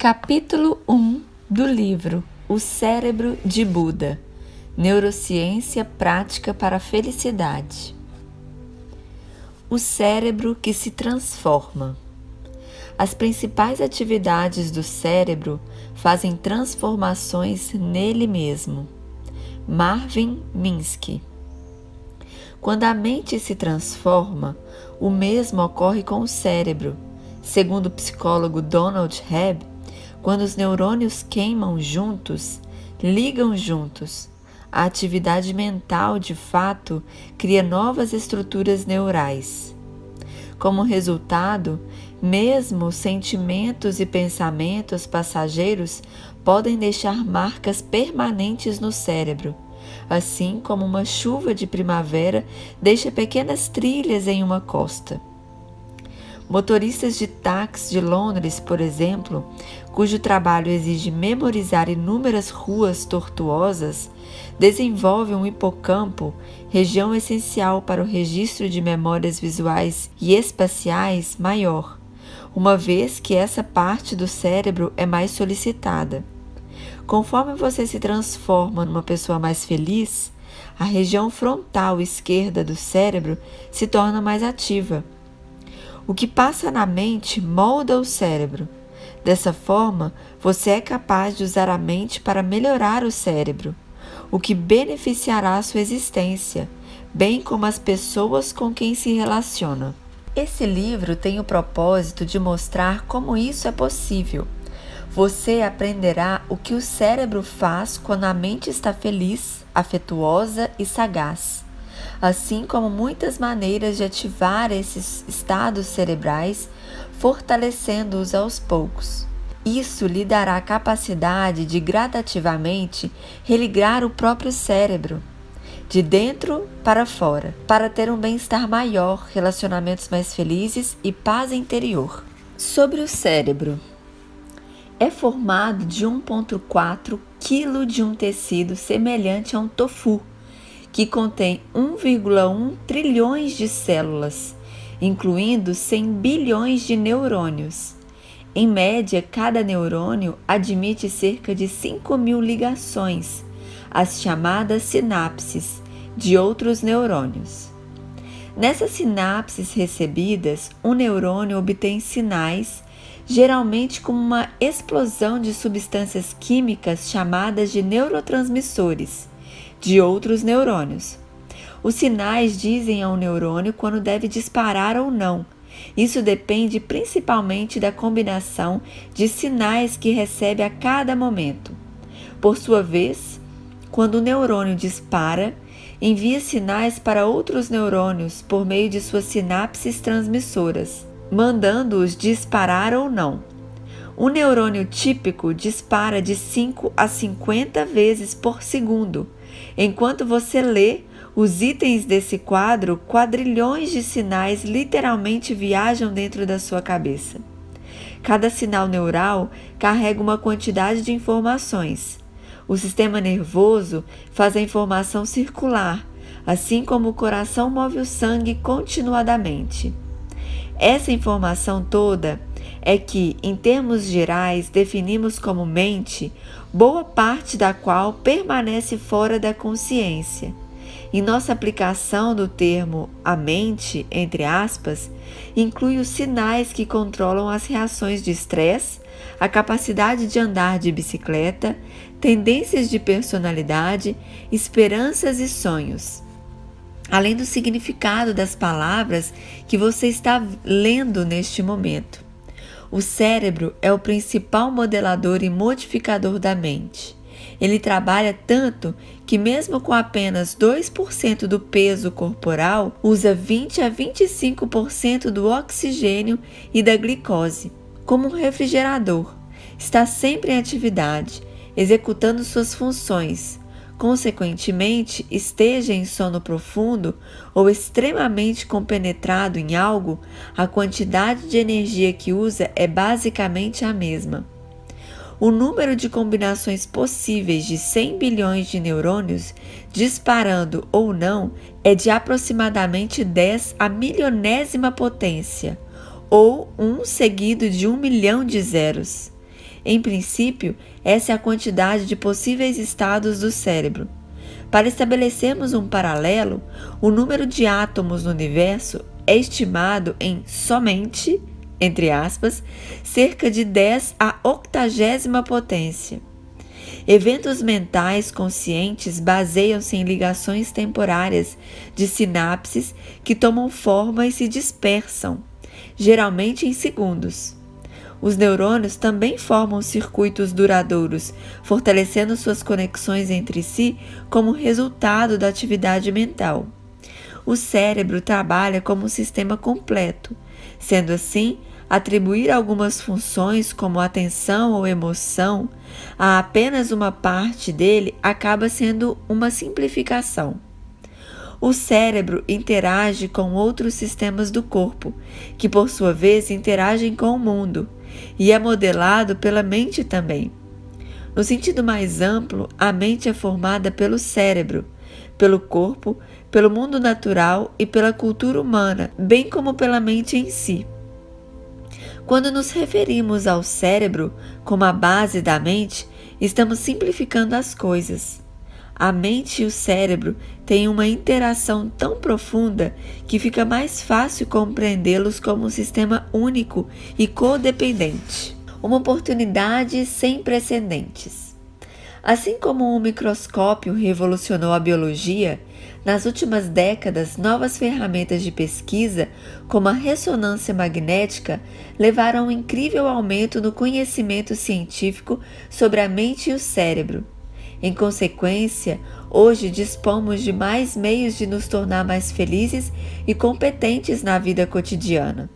Capítulo 1 do livro O Cérebro de Buda, Neurociência Prática para a Felicidade. O cérebro que se transforma. As principais atividades do cérebro fazem transformações nele mesmo. Marvin Minsky. Quando a mente se transforma, o mesmo ocorre com o cérebro. Segundo o psicólogo Donald Hebb, quando os neurônios queimam juntos, ligam juntos, a atividade mental, de fato, cria novas estruturas neurais. Como resultado, mesmo sentimentos e pensamentos passageiros podem deixar marcas permanentes no cérebro, assim como uma chuva de primavera deixa pequenas trilhas em uma costa. Motoristas de táxi de Londres, por exemplo, cujo trabalho exige memorizar inúmeras ruas tortuosas, desenvolvem um hipocampo, região essencial para o registro de memórias visuais e espaciais, maior, uma vez que essa parte do cérebro é mais solicitada. Conforme você se transforma numa pessoa mais feliz, a região frontal esquerda do cérebro se torna mais ativa. O que passa na mente molda o cérebro. Dessa forma, você é capaz de usar a mente para melhorar o cérebro, o que beneficiará a sua existência, bem como as pessoas com quem se relaciona. Esse livro tem o propósito de mostrar como isso é possível. Você aprenderá o que o cérebro faz quando a mente está feliz, afetuosa e sagaz, assim como muitas maneiras de ativar esses estados cerebrais, fortalecendo-os aos poucos. Isso lhe dará a capacidade de gradativamente religar o próprio cérebro, de dentro para fora, para ter um bem-estar maior, relacionamentos mais felizes e paz interior. Sobre o cérebro. É formado de 1,4 kg de um tecido semelhante a um tofu, que contém 1,1 trilhões de células, incluindo 100 bilhões de neurônios. Em média, cada neurônio admite cerca de 5.000 ligações, as chamadas sinapses, de outros neurônios. Nessas sinapses recebidas, um neurônio obtém sinais, geralmente como uma explosão de substâncias químicas chamadas de neurotransmissores, de outros neurônios. Os sinais dizem ao neurônio quando deve disparar ou não. Isso depende principalmente da combinação de sinais que recebe a cada momento. Por sua vez, quando o neurônio dispara, envia sinais para outros neurônios por meio de suas sinapses transmissoras, mandando-os disparar ou não. Um neurônio típico dispara de 5 a 50 vezes por segundo. Enquanto você lê os itens desse quadro, quadrilhões de sinais literalmente viajam dentro da sua cabeça. Cada sinal neural carrega uma quantidade de informações. O sistema nervoso faz a informação circular, assim como o coração move o sangue continuadamente. Essa informação toda é que, em termos gerais, definimos como mente, boa parte da qual permanece fora da consciência. Em nossa aplicação do termo a mente, entre aspas, inclui os sinais que controlam as reações de estresse, a capacidade de andar de bicicleta, tendências de personalidade, esperanças e sonhos. Além do significado das palavras que você está lendo neste momento. O cérebro é o principal modelador e modificador da mente. Ele trabalha tanto que, mesmo com apenas 2% do peso corporal, usa 20 a 25% do oxigênio e da glicose. Como um refrigerador, está sempre em atividade, executando suas funções. Consequentemente, esteja em sono profundo ou extremamente compenetrado em algo, a quantidade de energia que usa é basicamente a mesma. O número de combinações possíveis de 100 bilhões de neurônios, disparando ou não, é de aproximadamente 10 à milionésima potência, ou 1 seguido de 1 milhão de zeros. Em princípio, essa é a quantidade de possíveis estados do cérebro. Para estabelecermos um paralelo, o número de átomos no universo é estimado em somente, entre aspas, cerca de 10 à 80ª potência. Eventos mentais conscientes baseiam-se em ligações temporárias de sinapses que tomam forma e se dispersam, geralmente em segundos. Os neurônios também formam circuitos duradouros, fortalecendo suas conexões entre si como resultado da atividade mental. O cérebro trabalha como um sistema completo. Sendo assim, atribuir algumas funções como atenção ou emoção a apenas uma parte dele acaba sendo uma simplificação. O cérebro interage com outros sistemas do corpo, que por sua vez interagem com o mundo, e é modelado pela mente também. No sentido mais amplo, a mente é formada pelo cérebro, pelo corpo, pelo mundo natural e pela cultura humana, bem como pela mente em si. Quando nos referimos ao cérebro como a base da mente, estamos simplificando as coisas. A mente e o cérebro têm uma interação tão profunda que fica mais fácil compreendê-los como um sistema único e codependente. Uma oportunidade sem precedentes. Assim como o microscópio revolucionou a biologia, nas últimas décadas, novas ferramentas de pesquisa, como a ressonância magnética, levaram a um incrível aumento no conhecimento científico sobre a mente e o cérebro. Em consequência, hoje dispomos de mais meios de nos tornar mais felizes e competentes na vida cotidiana.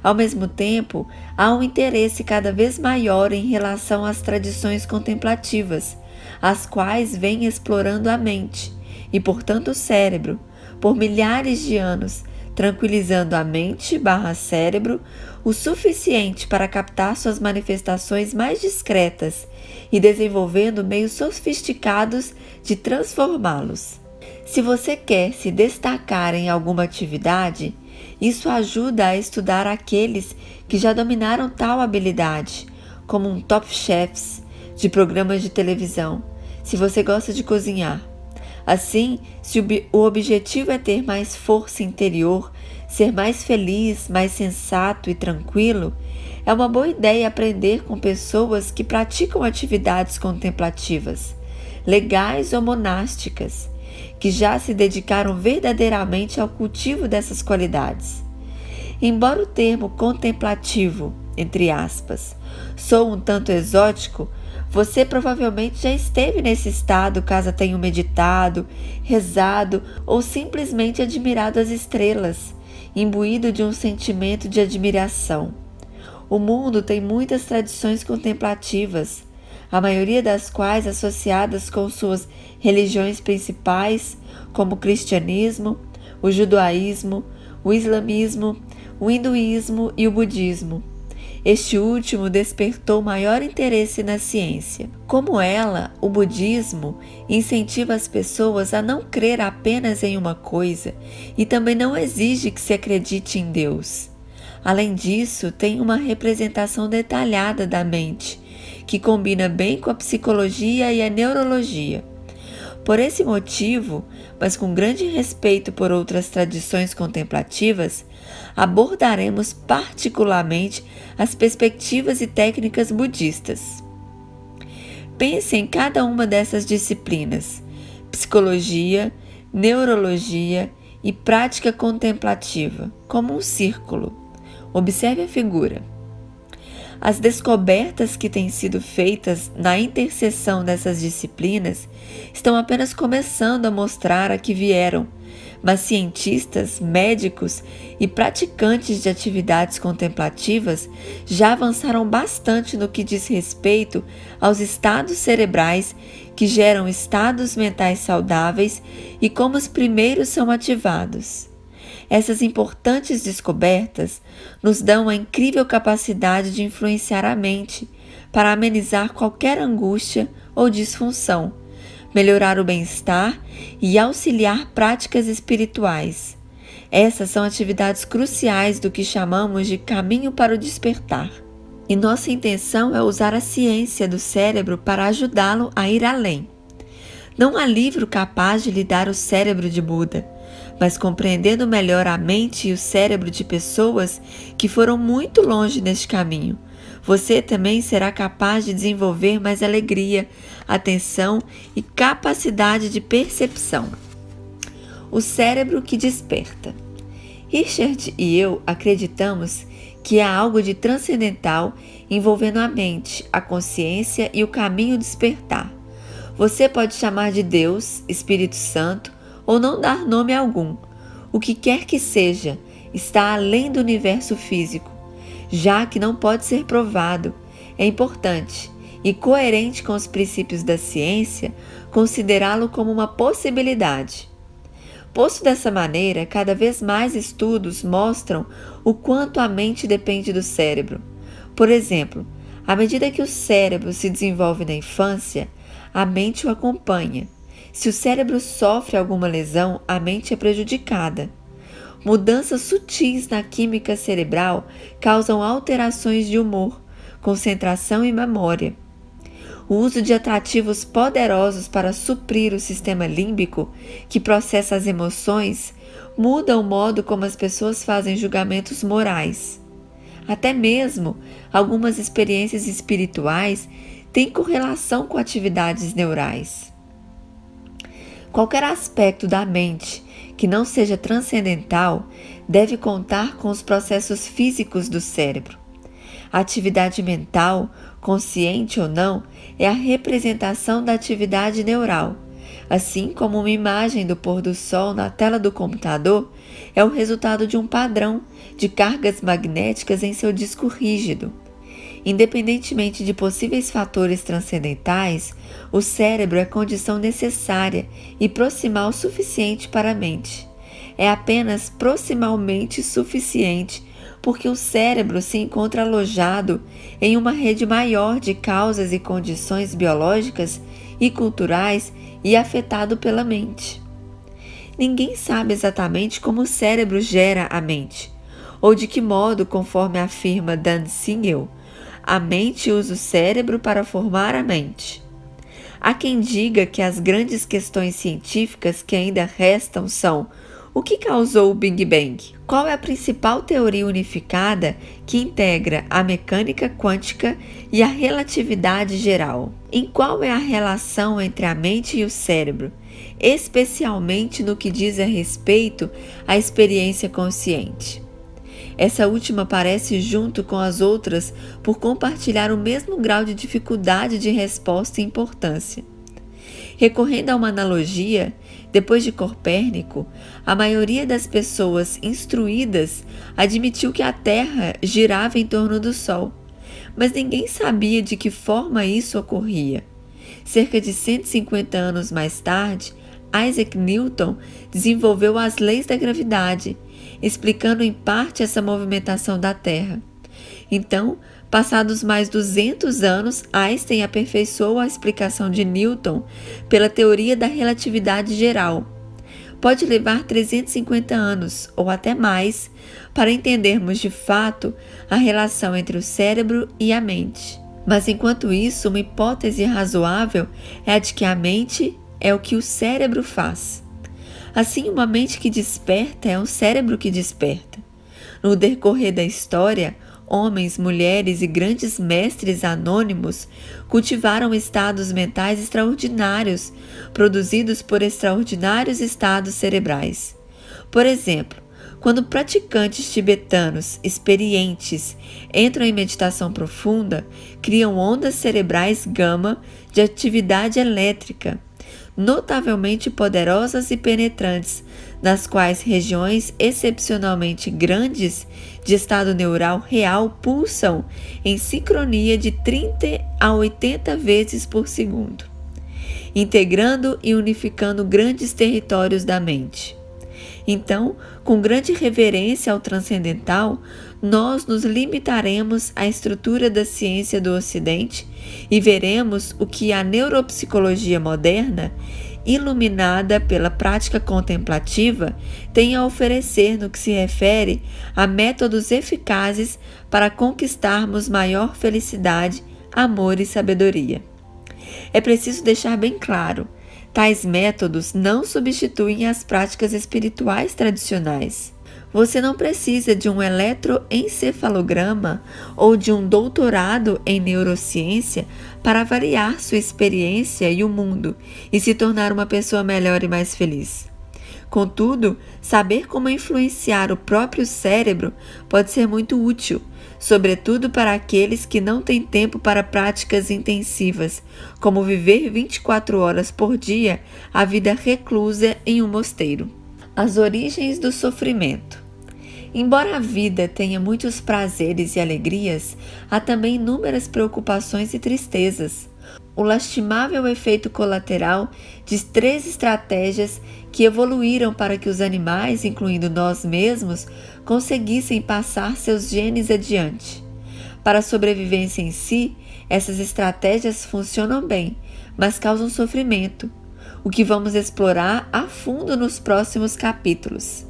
Ao mesmo tempo, há um interesse cada vez maior em relação às tradições contemplativas, as quais vêm explorando a mente, e portanto o cérebro, por milhares de anos, tranquilizando a mente/cérebro o suficiente para captar suas manifestações mais discretas e desenvolvendo meios sofisticados de transformá-los. Se você quer se destacar em alguma atividade, isso ajuda a estudar aqueles que já dominaram tal habilidade, como um top chefs de programas de televisão, se você gosta de cozinhar. Assim, se o objetivo é ter mais força interior, ser mais feliz, mais sensato e tranquilo, é uma boa ideia aprender com pessoas que praticam atividades contemplativas, legais ou monásticas, que já se dedicaram verdadeiramente ao cultivo dessas qualidades. Embora o termo contemplativo, entre aspas, soe um tanto exótico, você provavelmente já esteve nesse estado caso tenha meditado, rezado ou simplesmente admirado as estrelas, imbuído de um sentimento de admiração. O mundo tem muitas tradições contemplativas, a maioria das quais associadas com suas religiões principais, como o cristianismo, o judaísmo, o islamismo, o hinduísmo e o budismo. Este último despertou maior interesse na ciência. Como ela, o budismo incentiva as pessoas a não crer apenas em uma coisa e também não exige que se acredite em Deus. Além disso, tem uma representação detalhada da mente, que combina bem com a psicologia e a neurologia. Por esse motivo, mas com grande respeito por outras tradições contemplativas, abordaremos particularmente as perspectivas e técnicas budistas. Pense em cada uma dessas disciplinas: psicologia, neurologia e prática contemplativa, como um círculo. Observe a figura. As descobertas que têm sido feitas na interseção dessas disciplinas estão apenas começando a mostrar a que vieram, mas cientistas, médicos e praticantes de atividades contemplativas já avançaram bastante no que diz respeito aos estados cerebrais que geram estados mentais saudáveis e como os primeiros são ativados. Essas importantes descobertas nos dão a incrível capacidade de influenciar a mente para amenizar qualquer angústia ou disfunção, melhorar o bem-estar e auxiliar práticas espirituais. Essas são atividades cruciais do que chamamos de caminho para o despertar. E nossa intenção é usar a ciência do cérebro para ajudá-lo a ir além. Não há livro capaz de lhe dar o cérebro de Buda, mas compreendendo melhor a mente e o cérebro de pessoas que foram muito longe neste caminho, você também será capaz de desenvolver mais alegria, atenção e capacidade de percepção. O cérebro que desperta. Richard e eu acreditamos que há algo de transcendental envolvendo a mente, a consciência e o caminho despertar. Você pode chamar de Deus, Espírito Santo ou não dar nome algum. O que quer que seja, está além do universo físico, já que não pode ser provado. É importante e coerente com os princípios da ciência considerá-lo como uma possibilidade. Posto dessa maneira, cada vez mais estudos mostram o quanto a mente depende do cérebro. Por exemplo, à medida que o cérebro se desenvolve na infância, a mente o acompanha. Se o cérebro sofre alguma lesão, a mente é prejudicada. Mudanças sutis na química cerebral causam alterações de humor, concentração e memória. O uso de atrativos poderosos para suprir o sistema límbico, que processa as emoções, muda o modo como as pessoas fazem julgamentos morais. Até mesmo algumas experiências espirituais têm correlação com atividades neurais. Qualquer aspecto da mente que não seja transcendental deve contar com os processos físicos do cérebro. A atividade mental, consciente ou não, é a representação da atividade neural, assim como uma imagem do pôr do sol na tela do computador é o resultado de um padrão de cargas magnéticas em seu disco rígido. Independentemente de possíveis fatores transcendentais, o cérebro é condição necessária e proximal suficiente para a mente. É apenas proximalmente suficiente porque o cérebro se encontra alojado em uma rede maior de causas e condições biológicas e culturais e afetado pela mente. Ninguém sabe exatamente como o cérebro gera a mente, ou de que modo, conforme afirma Dan Siegel, a mente usa o cérebro para formar a mente. Há quem diga que as grandes questões científicas que ainda restam são: o que causou o Big Bang? Qual é a principal teoria unificada que integra a mecânica quântica e a relatividade geral? Em qual é a relação entre a mente e o cérebro, especialmente no que diz a respeito à experiência consciente? Essa última aparece junto com as outras por compartilhar o mesmo grau de dificuldade de resposta e importância. Recorrendo a uma analogia, depois de Copérnico, a maioria das pessoas instruídas admitiu que a Terra girava em torno do Sol, mas ninguém sabia de que forma isso ocorria. Cerca de 150 anos mais tarde, Isaac Newton desenvolveu as leis da gravidade, explicando em parte essa movimentação da Terra. Então, passados mais 200 anos, Einstein aperfeiçoou a explicação de Newton pela teoria da relatividade geral. Pode levar 350 anos, ou até mais, para entendermos de fato a relação entre o cérebro e a mente. Mas enquanto isso, uma hipótese razoável é a de que a mente é o que o cérebro faz. Assim, uma mente que desperta é um cérebro que desperta. No decorrer da história, homens, mulheres e grandes mestres anônimos cultivaram estados mentais extraordinários, produzidos por extraordinários estados cerebrais. Por exemplo, quando praticantes tibetanos experientes entram em meditação profunda, criam ondas cerebrais gama de atividade elétrica, notavelmente poderosas e penetrantes, nas quais regiões excepcionalmente grandes de estado neural real pulsam em sincronia de 30 a 80 vezes por segundo, integrando e unificando grandes territórios da mente. Então, com grande reverência ao transcendental, nós nos limitaremos à estrutura da ciência do Ocidente e veremos o que a neuropsicologia moderna iluminada pela prática contemplativa, tem a oferecer no que se refere a métodos eficazes para conquistarmos maior felicidade, amor e sabedoria. É preciso deixar bem claro: tais métodos não substituem as práticas espirituais tradicionais. Você não precisa de um eletroencefalograma ou de um doutorado em neurociência para avaliar sua experiência e o mundo e se tornar uma pessoa melhor e mais feliz. Contudo, saber como influenciar o próprio cérebro pode ser muito útil, sobretudo para aqueles que não têm tempo para práticas intensivas, como viver 24 horas por dia a vida reclusa em um mosteiro. As origens do sofrimento. Embora a vida tenha muitos prazeres e alegrias, há também inúmeras preocupações e tristezas. O lastimável efeito colateral de 3 estratégias que evoluíram para que os animais, incluindo nós mesmos, conseguissem passar seus genes adiante. Para a sobrevivência em si, essas estratégias funcionam bem, mas causam sofrimento, o que vamos explorar a fundo nos próximos capítulos.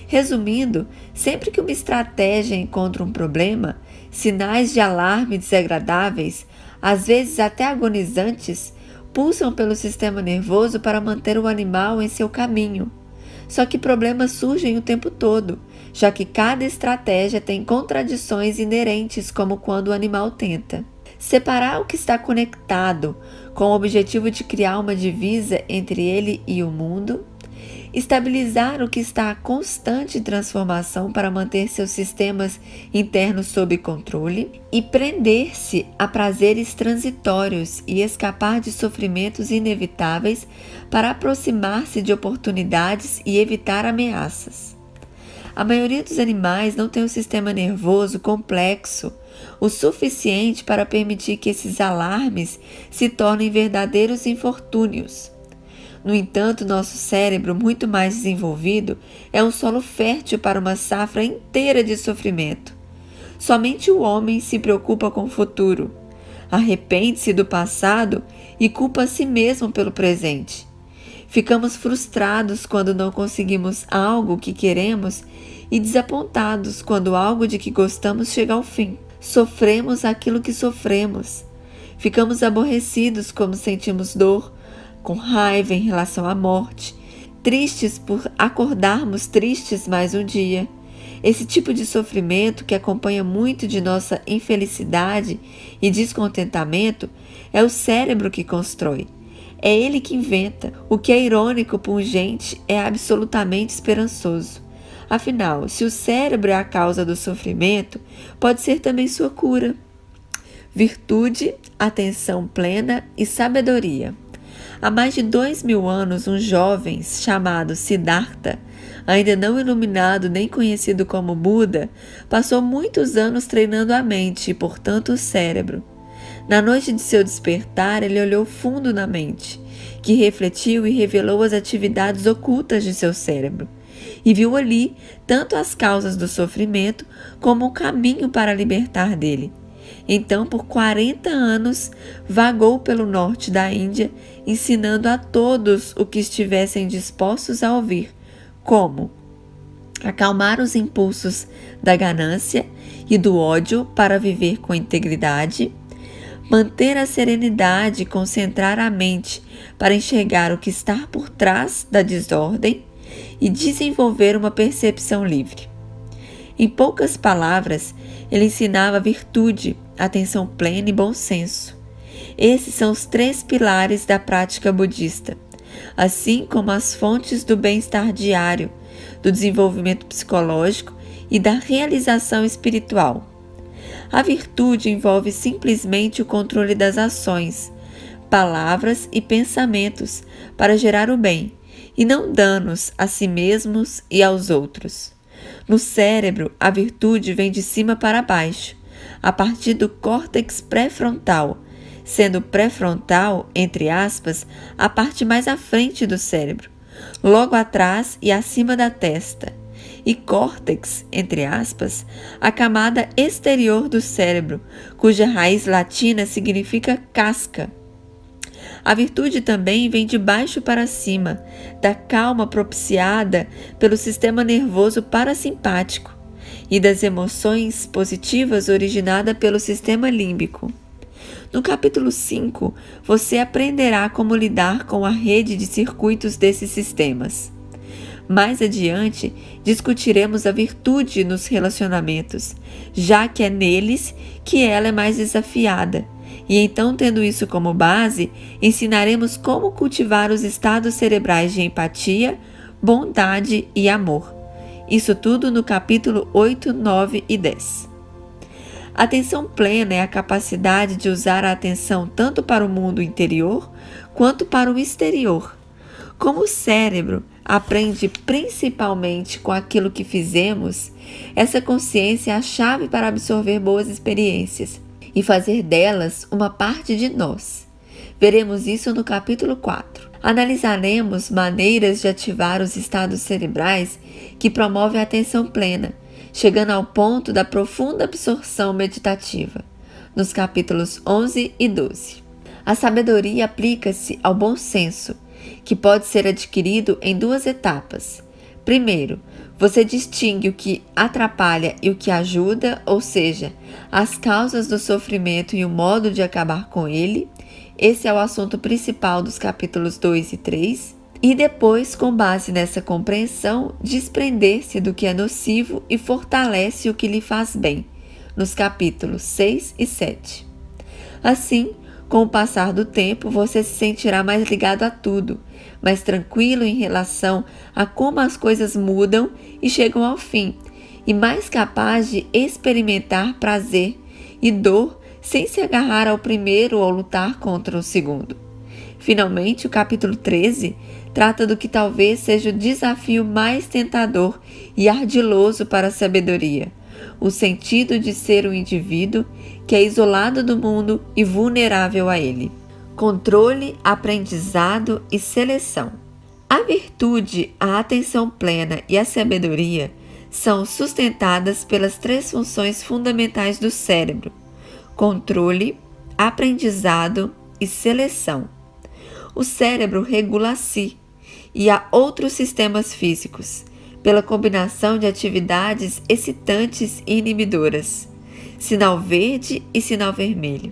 Resumindo, sempre que uma estratégia encontra um problema, sinais de alarme desagradáveis, às vezes até agonizantes, pulsam pelo sistema nervoso para manter o animal em seu caminho. Só que problemas surgem o tempo todo, já que cada estratégia tem contradições inerentes, como quando o animal tenta separar o que está conectado, com o objetivo de criar uma divisa entre ele e o mundo, estabilizar o que está em constante transformação para manter seus sistemas internos sob controle e prender-se a prazeres transitórios e escapar de sofrimentos inevitáveis para aproximar-se de oportunidades e evitar ameaças. A maioria dos animais não tem um sistema nervoso complexo o suficiente para permitir que esses alarmes se tornem verdadeiros infortúnios. No entanto, nosso cérebro, muito mais desenvolvido, é um solo fértil para uma safra inteira de sofrimento. Somente o homem se preocupa com o futuro, arrepende-se do passado e culpa a si mesmo pelo presente. Ficamos frustrados quando não conseguimos algo que queremos e desapontados quando algo de que gostamos chega ao fim. Sofremos aquilo que sofremos. Ficamos aborrecidos quando sentimos dor, com raiva em relação à morte, tristes por acordarmos tristes mais um dia. Esse tipo de sofrimento que acompanha muito de nossa infelicidade e descontentamento é o cérebro que constrói. É ele que inventa. O que é irônico, pungente, é absolutamente esperançoso. Afinal, se o cérebro é a causa do sofrimento, pode ser também sua cura. Virtude, atenção plena e sabedoria. Há mais de 2000 anos, um jovem chamado Siddhartha, ainda não iluminado nem conhecido como Buda, passou muitos anos treinando a mente e, portanto, o cérebro. Na noite de seu despertar, ele olhou fundo na mente, que refletiu e revelou as atividades ocultas de seu cérebro, e viu ali tanto as causas do sofrimento como o caminho para libertar dele. Então, por 40 anos, vagou pelo norte da Índia, ensinando a todos o que estivessem dispostos a ouvir, como acalmar os impulsos da ganância e do ódio para viver com integridade, manter a serenidade e concentrar a mente para enxergar o que está por trás da desordem e desenvolver uma percepção livre. Em poucas palavras, ele ensinava virtude, atenção plena e bom senso. Esses são os 3 pilares da prática budista, assim como as fontes do bem-estar diário, do desenvolvimento psicológico e da realização espiritual. A virtude envolve simplesmente o controle das ações, palavras e pensamentos para gerar o bem, e não danos a si mesmos e aos outros. No cérebro, a virtude vem de cima para baixo, a partir do córtex pré-frontal, sendo pré-frontal, entre aspas, a parte mais à frente do cérebro, logo atrás e acima da testa, e córtex, entre aspas, a camada exterior do cérebro, cuja raiz latina significa casca. A virtude também vem de baixo para cima, da calma propiciada pelo sistema nervoso parasimpático e das emoções positivas originada pelo sistema límbico. No capítulo 5, você aprenderá como lidar com a rede de circuitos desses sistemas. Mais adiante, discutiremos a virtude nos relacionamentos, já que é neles que ela é mais desafiada. E então, tendo isso como base, ensinaremos como cultivar os estados cerebrais de empatia, bondade e amor. Isso tudo no capítulo 8, 9 e 10. Atenção plena é a capacidade de usar a atenção tanto para o mundo interior quanto para o exterior. Como o cérebro aprende principalmente com aquilo que fizemos, essa consciência é a chave para absorver boas experiências e fazer delas uma parte de nós. Veremos isso no capítulo 4. Analisaremos maneiras de ativar os estados cerebrais que promovem a atenção plena, chegando ao ponto da profunda absorção meditativa, nos capítulos 11 e 12. A sabedoria aplica-se ao bom senso, que pode ser adquirido em duas etapas. Primeiro, você distingue o que atrapalha e o que ajuda, ou seja, as causas do sofrimento e o modo de acabar com ele. Esse é o assunto principal dos capítulos 2 e 3. E depois, com base nessa compreensão, desprender-se do que é nocivo e fortalece o que lhe faz bem, nos capítulos 6 e 7. Assim, com o passar do tempo, você se sentirá mais ligado a tudo, mais tranquilo em relação a como as coisas mudam e chegam ao fim, e mais capaz de experimentar prazer e dor sem se agarrar ao primeiro ou lutar contra o segundo. Finalmente, o capítulo 13 trata do que talvez seja o desafio mais tentador e ardiloso para a sabedoria, o sentido de ser um indivíduo que é isolado do mundo e vulnerável a ele. Controle, aprendizado e seleção. A virtude, a atenção plena e a sabedoria são sustentadas pelas três funções fundamentais do cérebro: controle, aprendizado e seleção. O cérebro regula a si e a outros sistemas físicos, pela combinação de atividades excitantes e inibidoras, sinal verde e sinal vermelho.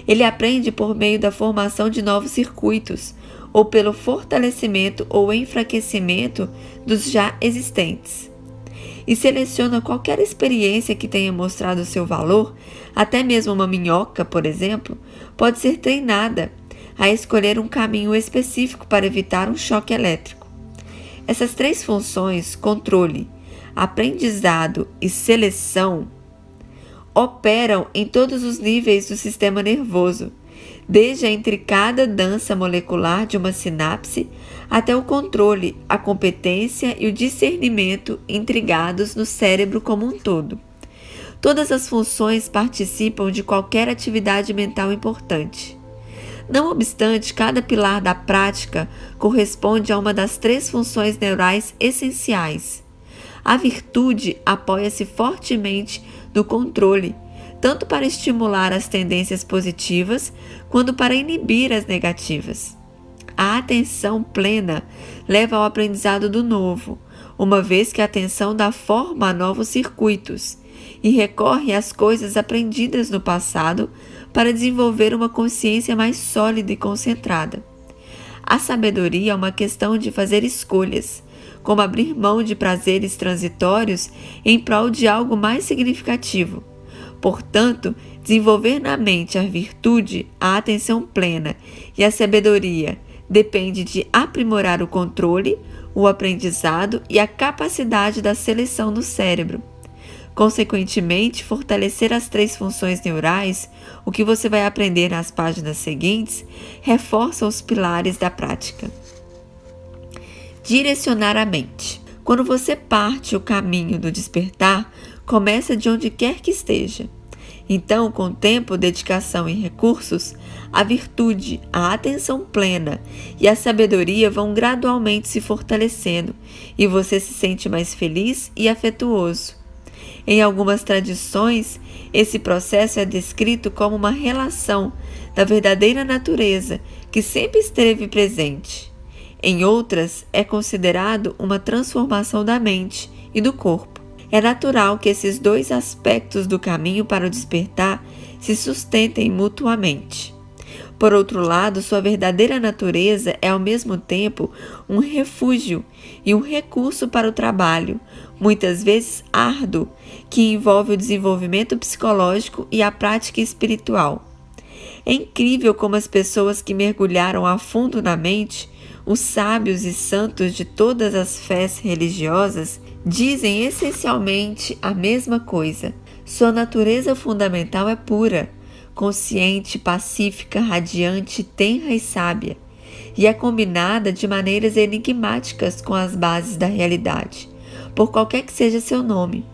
Ele aprende por meio da formação de novos circuitos, ou pelo fortalecimento ou enfraquecimento dos já existentes. E seleciona qualquer experiência que tenha mostrado seu valor, até mesmo uma minhoca, por exemplo, pode ser treinada a escolher um caminho específico para evitar um choque elétrico. Essas três funções, controle, aprendizado e seleção, operam em todos os níveis do sistema nervoso, desde a intricada dança molecular de uma sinapse até o controle, a competência e o discernimento intrigados no cérebro como um todo. Todas as funções participam de qualquer atividade mental importante. Não obstante, cada pilar da prática corresponde a uma das três funções neurais essenciais. A virtude apoia-se fortemente no controle, tanto para estimular as tendências positivas, quanto para inibir as negativas. A atenção plena leva ao aprendizado do novo, uma vez que a atenção dá forma a novos circuitos e recorre às coisas aprendidas no passado para desenvolver uma consciência mais sólida e concentrada. A sabedoria é uma questão de fazer escolhas, como abrir mão de prazeres transitórios em prol de algo mais significativo. Portanto, desenvolver na mente a virtude, a atenção plena e a sabedoria depende de aprimorar o controle, o aprendizado e a capacidade da seleção no cérebro. Consequentemente, fortalecer as três funções neurais, o que você vai aprender nas páginas seguintes, reforça os pilares da prática. Direcionar a mente. Quando você parte o caminho do despertar, começa de onde quer que esteja. Então, com tempo, dedicação e recursos, a virtude, a atenção plena e a sabedoria vão gradualmente se fortalecendo e você se sente mais feliz e afetuoso. Em algumas tradições, esse processo é descrito como uma relação da verdadeira natureza que sempre esteve presente. Em outras, é considerado uma transformação da mente e do corpo. É natural que esses dois aspectos do caminho para o despertar se sustentem mutuamente. Por outro lado, sua verdadeira natureza é ao mesmo tempo um refúgio e um recurso para o trabalho, muitas vezes árduo, que envolve o desenvolvimento psicológico e a prática espiritual. É incrível como as pessoas que mergulharam a fundo na mente, os sábios e santos de todas as fés religiosas, dizem essencialmente a mesma coisa. Sua natureza fundamental é pura, consciente, pacífica, radiante, tenra e sábia, e é combinada de maneiras enigmáticas com as bases da realidade, por qualquer que seja seu nome.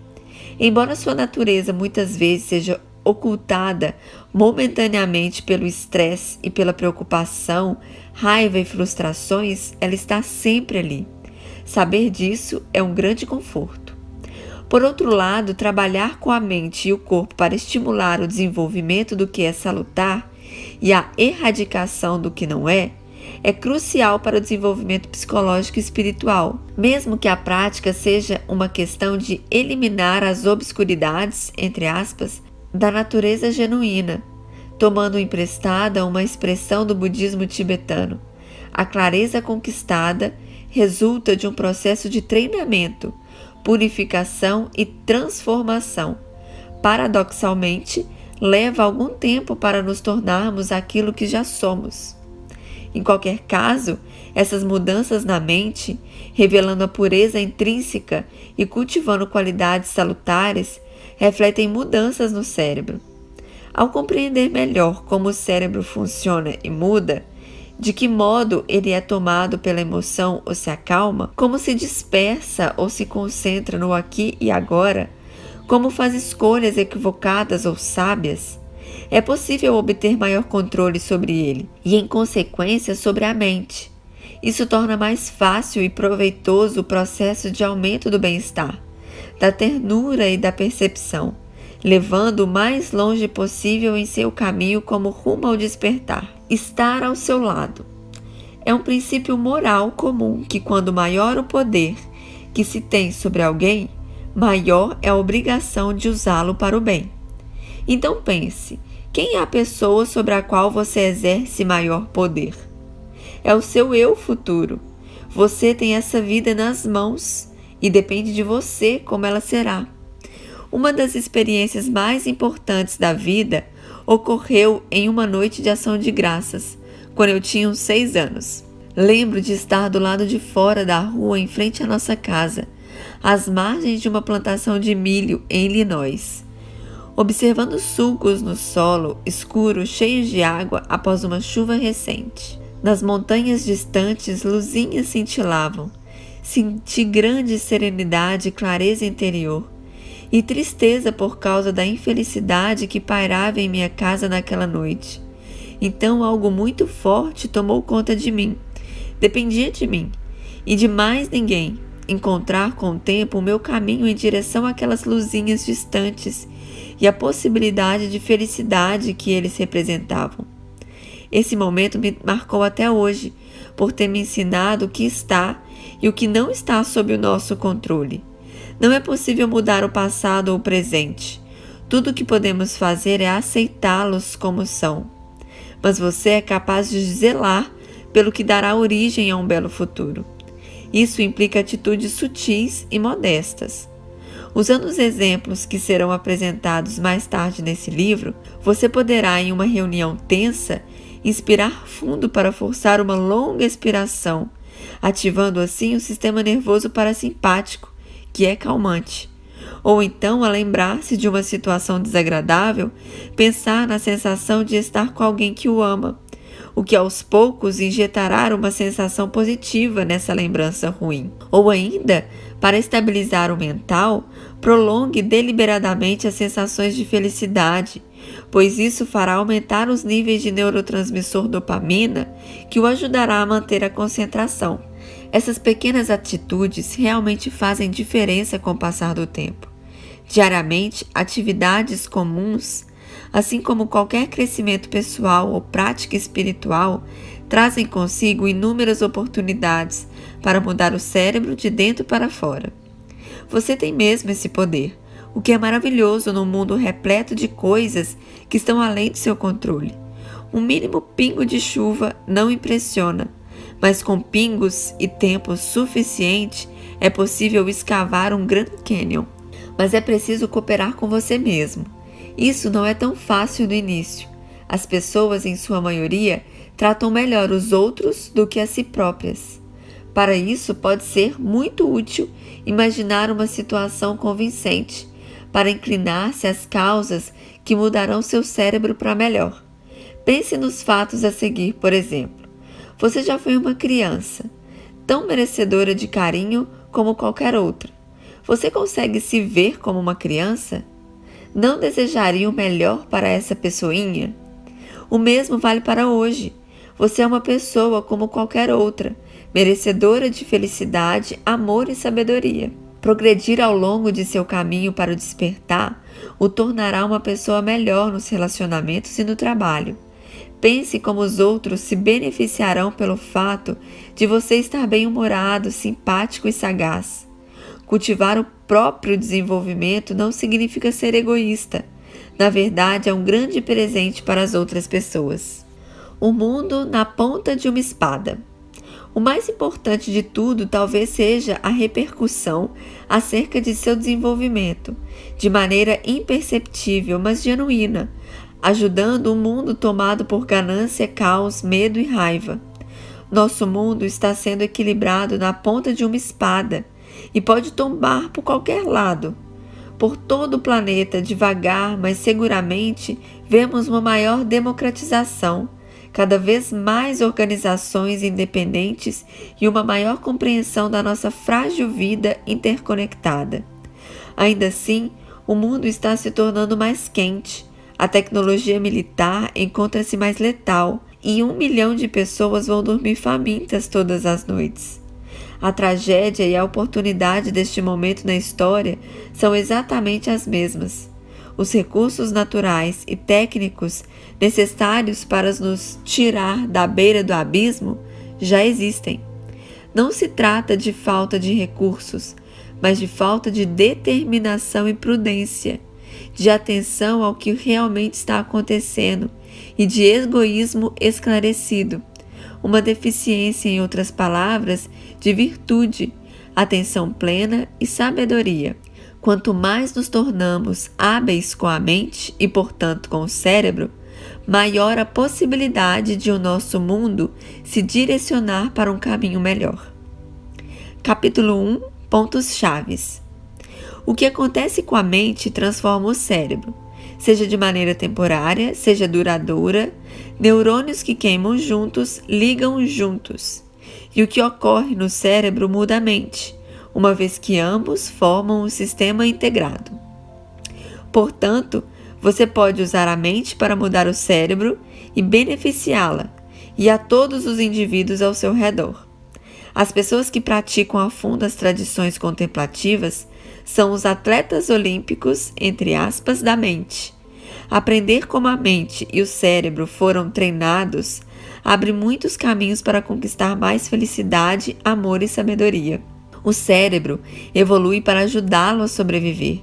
Embora sua natureza muitas vezes seja ocultada momentaneamente pelo estresse e pela preocupação, raiva e frustrações, ela está sempre ali. Saber disso é um grande conforto. Por outro lado, trabalhar com a mente e o corpo para estimular o desenvolvimento do que é salutar e a erradicação do que não é crucial para o desenvolvimento psicológico e espiritual, mesmo que a prática seja uma questão de eliminar as obscuridades, entre aspas, da natureza genuína, tomando emprestada uma expressão do budismo tibetano. A clareza conquistada resulta de um processo de treinamento, purificação e transformação. Paradoxalmente, leva algum tempo para nos tornarmos aquilo que já somos. Em qualquer caso, essas mudanças na mente, revelando a pureza intrínseca e cultivando qualidades salutares, refletem mudanças no cérebro. Ao compreender melhor como o cérebro funciona e muda, de que modo ele é tomado pela emoção ou se acalma, como se dispersa ou se concentra no aqui e agora, como faz escolhas equivocadas ou sábias, é possível obter maior controle sobre ele e, em consequência, sobre a mente. Isso torna mais fácil e proveitoso o processo de aumento do bem-estar, da ternura e da percepção, levando o mais longe possível em seu caminho como rumo ao despertar. Estar ao seu lado. É um princípio moral comum que, quando maior o poder que se tem sobre alguém, maior é a obrigação de usá-lo para o bem. Então pense, quem é a pessoa sobre a qual você exerce maior poder? É o seu eu futuro. Você tem essa vida nas mãos e depende de você como ela será. Uma das experiências mais importantes da vida ocorreu em uma noite de ação de graças, quando eu tinha uns 6 anos. Lembro de estar do lado de fora da rua em frente à nossa casa, às margens de uma plantação de milho em Illinois, observando sulcos no solo escuro cheios de água após uma chuva recente. Nas montanhas distantes, luzinhas cintilavam. Senti grande serenidade e clareza interior, e tristeza por causa da infelicidade que pairava em minha casa naquela noite. Então algo muito forte tomou conta de mim. Dependia de mim e de mais ninguém encontrar com o tempo o meu caminho em direção àquelas luzinhas distantes e a possibilidade de felicidade que eles representavam. Esse momento me marcou até hoje, por ter me ensinado o que está e o que não está sob o nosso controle. Não é possível mudar o passado ou o presente. Tudo o que podemos fazer é aceitá-los como são. Mas você é capaz de zelar pelo que dará origem a um belo futuro. Isso implica atitudes sutis e modestas. Usando os exemplos que serão apresentados mais tarde nesse livro, você poderá, em uma reunião tensa, inspirar fundo para forçar uma longa expiração, ativando assim o sistema nervoso parasimpático, que é calmante. Ou então, a lembrar-se de uma situação desagradável, pensar na sensação de estar com alguém que o ama, o que aos poucos injetará uma sensação positiva nessa lembrança ruim. Ou ainda, para estabilizar o mental, prolongue deliberadamente as sensações de felicidade, pois isso fará aumentar os níveis de neurotransmissor dopamina, que o ajudará a manter a concentração. Essas pequenas atitudes realmente fazem diferença com o passar do tempo. Diariamente, atividades comuns, assim como qualquer crescimento pessoal ou prática espiritual, trazem consigo inúmeras oportunidades para mudar o cérebro de dentro para fora. Você tem mesmo esse poder, o que é maravilhoso num mundo repleto de coisas que estão além do seu controle. Um mínimo pingo de chuva não impressiona, mas com pingos e tempo suficiente é possível escavar um Grand Canyon. Mas é preciso cooperar com você mesmo. Isso não é tão fácil no início. As pessoas, em sua maioria, tratam melhor os outros do que a si próprias. Para isso, pode ser muito útil imaginar uma situação convincente, para inclinar-se às causas que mudarão seu cérebro para melhor. Pense nos fatos a seguir, por exemplo. Você já foi uma criança, tão merecedora de carinho como qualquer outra. Você consegue se ver como uma criança? Não desejaria o melhor para essa pessoinha? O mesmo vale para hoje. Você é uma pessoa como qualquer outra, merecedora de felicidade, amor e sabedoria. Progredir ao longo de seu caminho para o despertar o tornará uma pessoa melhor nos relacionamentos e no trabalho. Pense como os outros se beneficiarão pelo fato de você estar bem-humorado, simpático e sagaz. Cultivar o próprio desenvolvimento não significa ser egoísta. Na verdade, é um grande presente para as outras pessoas. O mundo na ponta de uma espada. O mais importante de tudo talvez seja a repercussão acerca de seu desenvolvimento, de maneira imperceptível, mas genuína, ajudando um mundo tomado por ganância, caos, medo e raiva. Nosso mundo está sendo equilibrado na ponta de uma espada e pode tombar por qualquer lado. Por todo o planeta, devagar, mas seguramente, vemos uma maior democratização, cada vez mais organizações independentes e uma maior compreensão da nossa frágil vida interconectada. Ainda assim, o mundo está se tornando mais quente, a tecnologia militar encontra-se mais letal e 1 milhão de pessoas vão dormir famintas todas as noites. A tragédia e a oportunidade deste momento na história são exatamente as mesmas. Os recursos naturais e técnicos necessários para nos tirar da beira do abismo já existem. Não se trata de falta de recursos, mas de falta de determinação e prudência, de atenção ao que realmente está acontecendo e de egoísmo esclarecido. Uma deficiência, em outras palavras, de virtude, atenção plena e sabedoria. Quanto mais nos tornamos hábeis com a mente e, portanto, com o cérebro, maior a possibilidade de o nosso mundo se direcionar para um caminho melhor. Capítulo 1. Pontos-chaves. O que acontece com a mente transforma o cérebro, seja de maneira temporária, seja duradoura. Neurônios que queimam juntos ligam juntos, e o que ocorre no cérebro muda a mente, uma vez que ambos formam um sistema integrado. Portanto, você pode usar a mente para mudar o cérebro e beneficiá-la, e a todos os indivíduos ao seu redor. As pessoas que praticam a fundo as tradições contemplativas são os atletas olímpicos, entre aspas, da mente. Aprender como a mente e o cérebro foram treinados abre muitos caminhos para conquistar mais felicidade, amor e sabedoria. O cérebro evolui para ajudá-lo a sobreviver,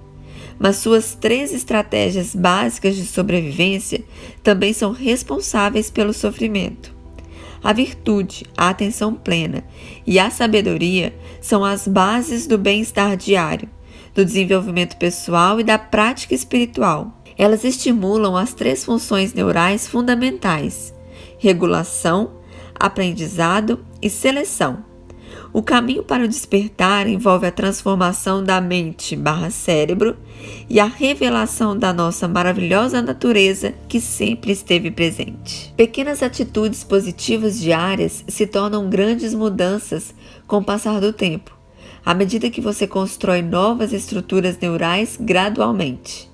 mas suas 3 estratégias básicas de sobrevivência também são responsáveis pelo sofrimento. A virtude, a atenção plena e a sabedoria são as bases do bem-estar diário, do desenvolvimento pessoal e da prática espiritual. Elas estimulam as 3 funções neurais fundamentais: regulação, aprendizado e seleção. O caminho para o despertar envolve a transformação da mente/cérebro e a revelação da nossa maravilhosa natureza que sempre esteve presente. Pequenas atitudes positivas diárias se tornam grandes mudanças com o passar do tempo, à medida que você constrói novas estruturas neurais gradualmente.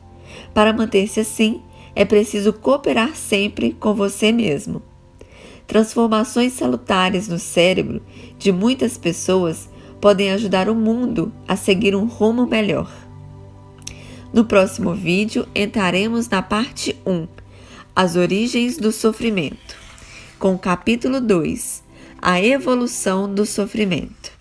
Para manter-se assim, é preciso cooperar sempre com você mesmo. Transformações salutares no cérebro de muitas pessoas podem ajudar o mundo a seguir um rumo melhor. No próximo vídeo, entraremos na parte 1, as origens do sofrimento, com o capítulo 2, a evolução do sofrimento.